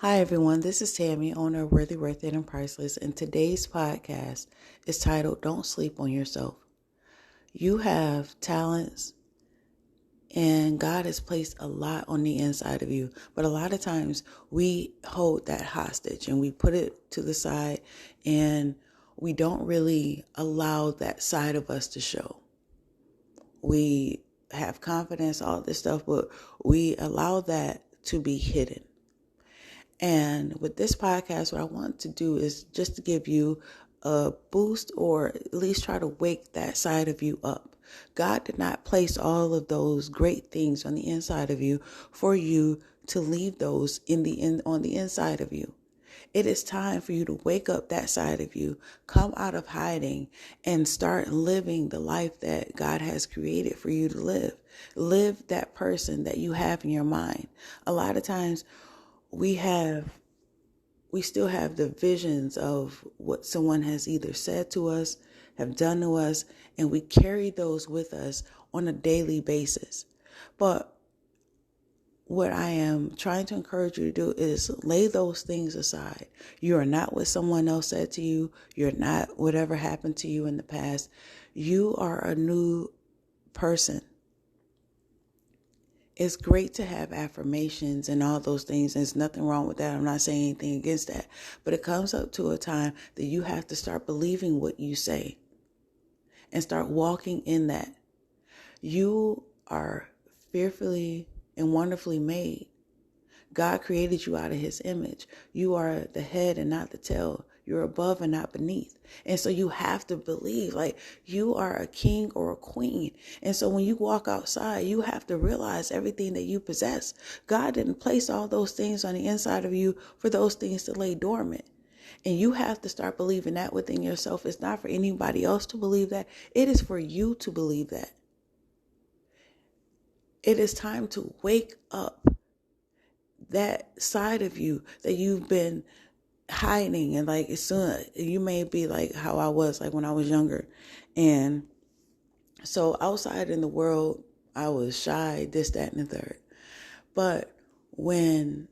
Hi, everyone. This is Tammy, owner of Worthyworthitpriceless, and today's podcast is titled Don't Sleep on Yourself. You have talents, and God has placed a lot on the inside of you, but a lot of times we hold that hostage and we put it to the side, and we don't really allow that side of us to show. We have confidence, all this stuff, but we allow that to be hidden. And with this podcast, what I want to do is just to give you a boost or at least try to wake that side of you up. God did not place all of those great things on the inside of you for you to leave those on the inside of you. It is time for you to wake up that side of you, come out of hiding, and start living the life that God has created for you to live. Live that person that you have in your mind. A lot of times we still have the visions of what someone has either said to us, have done to us, and we carry those with us on a daily basis. But what I am trying to encourage you to do is lay those things aside. You are not what someone else said to you. You're not whatever happened to you in the past. You are a new person. It's great to have affirmations and all those things. There's nothing wrong with that. I'm not saying anything against that. But it comes up to a time that you have to start believing what you say and start walking in that. You are fearfully and wonderfully made. God created you out of his image. You are the head and not the tail. You're above and not beneath. And so you have to believe like you are a king or a queen. And so when you walk outside, you have to realize everything that you possess. God didn't place all those things on the inside of you for those things to lay dormant. And you have to start believing that within yourself. It's not for anybody else to believe that. It is for you to believe that. It is time to wake up that side of you that you've been hiding. And like, as soon you may be like how I was like when I was younger. And so outside in the world, I was shy, this, that, and the third. But when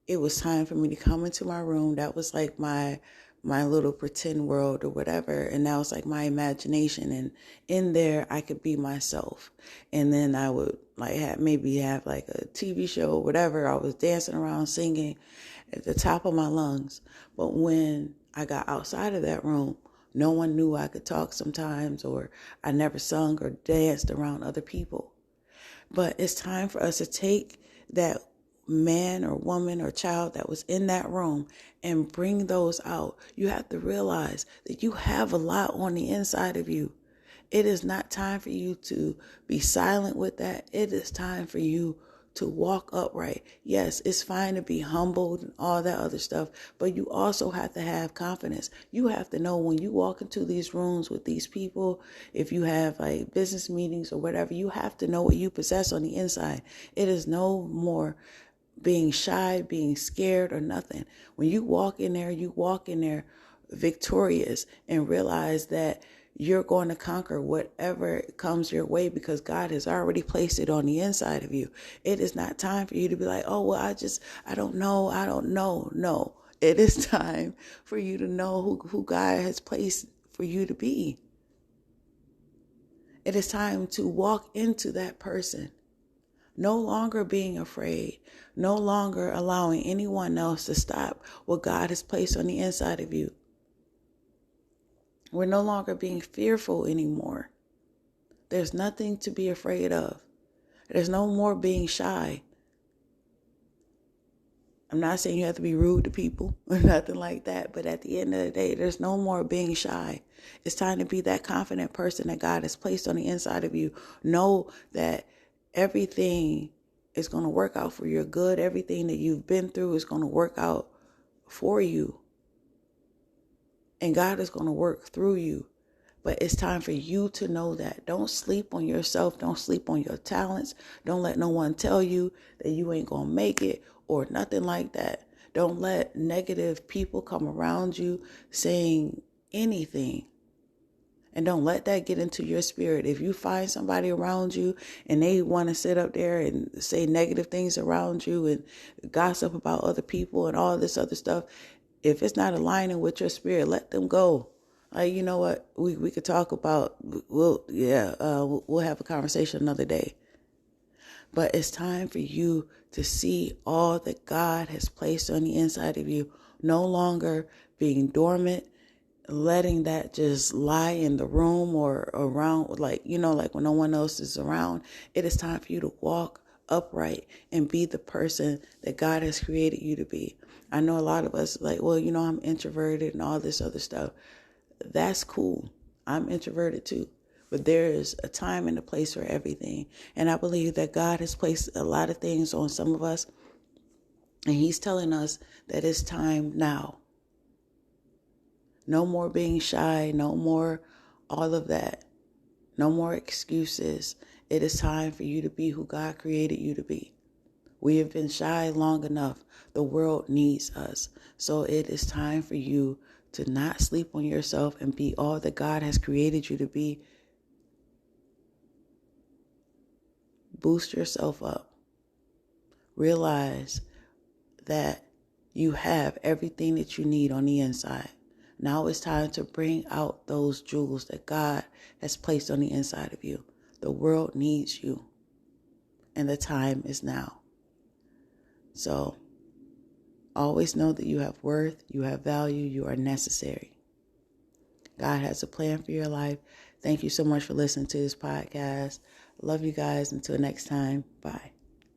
it was time for me to come into my room, that was like my little pretend world or whatever. And that was like my imagination. And in there, I could be myself. And then I would like have like a TV show or whatever. I was dancing around, singing at the top of my lungs. But when I got outside of that room, no one knew I could talk sometimes, or I never sung or danced around other people. But it's time for us to take that man or woman or child that was in that room and bring those out. You have to realize that you have a lot on the inside of you. It is not time for you to be silent with that. It is time for you to walk upright. Yes, it's fine to be humbled and all that other stuff, but you also have to have confidence. You have to know when you walk into these rooms with these people, if you have like business meetings or whatever, you have to know what you possess on the inside. It is no more being shy, being scared or nothing. When you walk in there victorious and realize that you're going to conquer whatever comes your way because God has already placed it on the inside of you. It is not time for you to be like, oh, well, I don't know. No, it is time for you to know who God has placed for you to be. It is time to walk into that person. No longer being afraid, no longer allowing anyone else to stop what God has placed on the inside of you. We're no longer being fearful anymore. There's nothing to be afraid of. There's no more being shy. I'm not saying you have to be rude to people or nothing like that, but at the end of the day, there's no more being shy. It's time to be that confident person that God has placed on the inside of you. Know that everything is going to work out for your good. Everything that you've been through is going to work out for you. And God is going to work through you. But it's time for you to know that. Don't sleep on yourself. Don't sleep on your talents. Don't let no one tell you that you ain't going to make it or nothing like that. Don't let negative people come around you saying anything. And don't let that get into your spirit. If you find somebody around you and they want to sit up there and say negative things around you and gossip about other people and all this other stuff, if it's not aligning with your spirit, let them go. Like, you know what? We could talk about, we'll have a conversation another day. But it's time for you to see all that God has placed on the inside of you, no longer being dormant, letting that just lie in the room or around, like when no one else is around. It is time for you to walk upright and be the person that God has created you to be. I know a lot of us like, well, I'm introverted and all this other stuff. That's cool. I'm introverted too. But there is a time and a place for everything. And I believe that God has placed a lot of things on some of us. And he's telling us that it's time now. No more being shy. No more all of that. No more excuses. It is time for you to be who God created you to be. We have been shy long enough. The world needs us. So it is time for you to not sleep on yourself and be all that God has created you to be. Boost yourself up. Realize that you have everything that you need on the inside. Now it's time to bring out those jewels that God has placed on the inside of you. The world needs you. And the time is now. So always know that you have worth, you have value, you are necessary. God has a plan for your life. Thank you so much for listening to this podcast. Love you guys. Until next time. Bye.